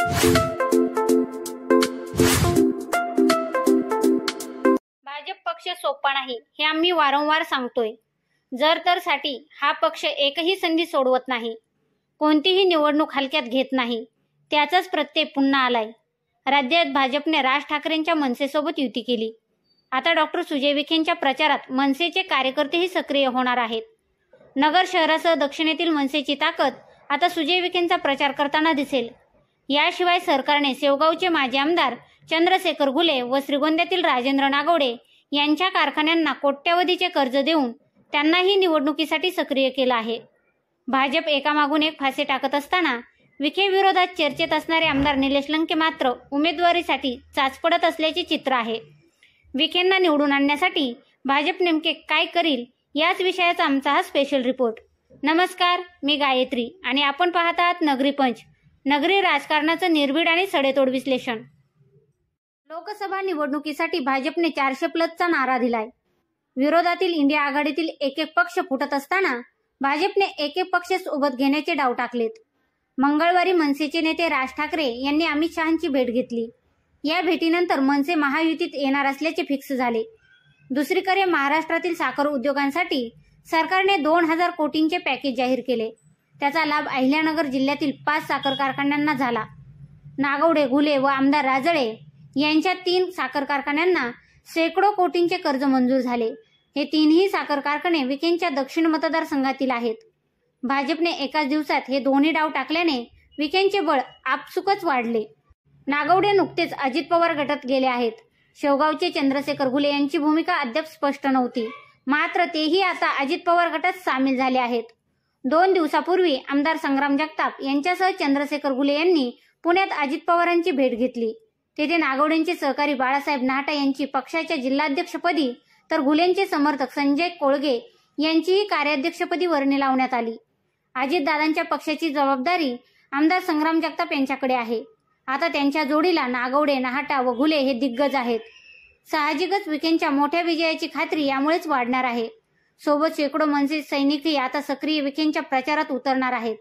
भाजप पक्ष सोपा नाही हे आम्ही वारंवार सांगतोय। जर तर साठी हा पक्ष एकही संधी सोडवत नाही, कोणतीही निवडणूक हलक्यात घेत नाही, त्याचाच प्रत्यय पुन्हा आलाय। राज्यात भाजपने राज ठाकरेंच्या मनसेसोबत युती केली। आता डॉक्टर सुजय विखेंच्या प्रचारात मनसेचे कार्यकर्तेही सक्रिय होणार आहेत। नगर शहरासह दक्षिणेतील मनसेची ताकद आता सुजय विखेंचा प्रचार करताना दिसेल। याशिवाय सरकारने शेवगावचे माजी आमदार चंद्रशेखर घुले व श्रीगोंद्यातील राजेंद्र नागवडे यांच्या कारखान्यांना कोट्यवधीचे कर्ज देऊन त्यांनाही निवडणुकीसाठी सक्रिय केलं आहे। भाजप एकामागून एक फासे टाकत असताना विखे विरोधात चर्चेत असणारे आमदार निलेश लंके मात्र उमेदवारीसाठी चाचपडत असल्याचे चित्र आहे। विखेंना निवडून आणण्यासाठी भाजप नेमके काय करील याच विषयाचा आमचा हा स्पेशल रिपोर्ट। नमस्कार, मी गायत्री आणि आपण पाहत आहात नगरी पंच, नगरी राजकारणाचं निर्भीड आणि सडेतोड विश्लेषण। लोकसभा निवडणुकीसाठी भाजपने 400+ नारा दिलाय। विरोधातील इंडिया आघाडीतील एक पक्ष फुटत असताना भाजपने एक पक्ष सोबत घेण्याचे डाव टाकलेत। मंगळवारी मनसेचे नेते राज ठाकरे यांनी अमित शहांची भेट घेतली। या भेटीनंतर मनसे महायुतीत येणार असल्याचे फिक्स झाले। दुसरीकडे महाराष्ट्रातील साखर उद्योगांसाठी सरकारने 2000 कोटींचे पॅकेज जाहीर केले। त्याचा लाभ अहिल्यानगर जिल्ह्यातील 5 साखर कारखान्यांना झाला। नागवडे, घुले व आमदार राजळे यांच्या 3 साखर कारखान्यांना शेकडो कोटींचे कर्ज मंजूर झाले। हे 3ही साखर कारखाने विखेंच्या दक्षिण मतदारसंघातील आहेत। भाजपने एकाच दिवसात हे दोन्ही डाव टाकल्याने विखेंचे बळ आपसुकच वाढले। नागवडे नुकतेच अजित पवार गटात गेले आहेत। शेवगावचे चंद्रशेखर घुले यांची भूमिका अद्याप स्पष्ट नव्हती, मात्र तेही आता अजित पवार गटात सामील झाले आहेत। 2 दिवसापूर्वी आमदार संग्राम जगताप यांच्यासह चंद्रशेखर घुले यांनी पुण्यात अजित पवारांची भेट घेतली। तेथे नागवडेंचे सहकारी बाळासाहेब नाहटा यांची पक्षाच्या जिल्हाध्यक्षपदी तर घुलेंचे समर्थक संजय कोळगे यांचीही कार्याध्यक्षपदी वर्णी लावण्यात आली। अजितदादांच्या पक्षाची जबाबदारी आमदार संग्राम जगताप यांच्याकडे आहे। आता त्यांच्या जोडीला नागवडे, नाहटा व घुले हे दिग्गज आहेत। साहजिकच विखेंच्या मोठ्या विजयाची खात्री यामुळेच वाढणार आहे। सोबत शेकडो मनसे सैनिकही आता सक्रिय विखेंच्या प्रचारात उतरणार आहेत।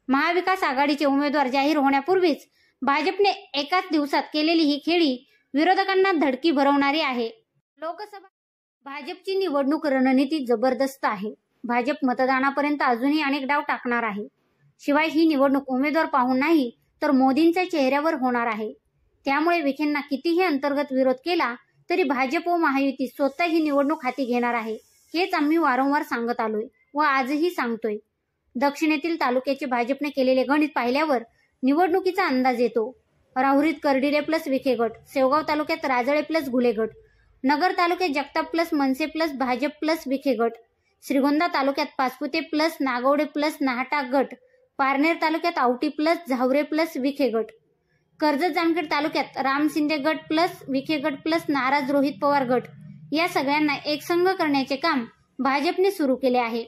महाविकास आघाडीचे उमेदवार जाहीर होण्यापूर्वीच भाजपने एकाच दिवसात केलेली ही खेळी विरोधकांना धडकी भरवणारी आहे। लोकसभा भाजपची निवडणूक रणनीती जबरदस्त आहे। भाजप मतदानापर्यंत अजूनही अनेक डाव टाकणार आहे। शिवाय ही निवडणूक उमेदवार पाहून नाही तर मोदींच्या चेहऱ्यावर होणार आहे। त्यामुळे विखेंना कितीही अंतर्गत विरोध केला तरी भाजप व महायुती स्वतः ही निवडणूक हाती घेणार आहे। हेच आम्ही वारंवार सांगत आलोय व आजही सांगतोय। दक्षिणेतील तालुक्याचे भाजपने केलेले गणित पाहिल्यावर निवडणुकीचा अंदाज येतो। राहुरीत कर्डिले प्लस विखे गट, शेवगाव तालुक्यात राजळे प्लस घुले गट, नगर तालुक्यात जगताप प्लस मनसे प्लस भाजप प्लस विखे गट, श्रीगोंदा तालुक्यात पाचपुते प्लस नागवडे प्लस नाहटा गट, पारनेर तालुक्यात आवटी प्लस झावरे प्लस विखे गट, कर्जत जामखेड तालुक्यात राम शिंदे गट प्लस विखे गट प्लस नाराज रोहित पवार गट, या सगळ्यांना एकसंघ करण्याचे काम भाजपने सुरू केले आहे।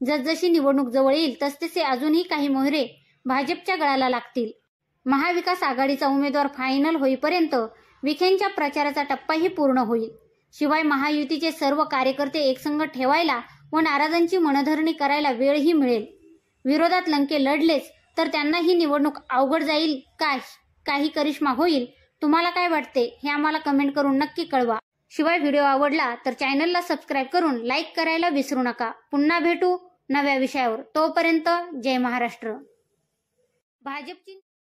जसजशी निवडणूक जवळ येईल तसतसे अजूनही काही मोहरे भाजपच्या गळाला लागतील। महाविकास आघाडीचा उमेदवार फायनल होईपर्यंत विखेंच्या प्रचाराचा टप्पाही पूर्ण होईल। शिवाय महायुतीचे सर्व कार्यकर्ते एकसंघ ठेवायला व नाराजांची मनधरणी करायला वेळही मिळेल। विरोधात लंके लढलेच तर त्यांना ही निवडणूक अवघड जाईल का काही करिश्मा होईल? तुम्हाला काय वाटते हे आम्हाला कमेंट करून नक्की कळवा। शिवाय व्हिडिओ आवडला तर चॅनलला सबस्क्राईब करून लाईक करायला विसरू नका। पुन्हा भेटू नव्या विषयावर, तोपर्यंत जय महाराष्ट्र। भाजपची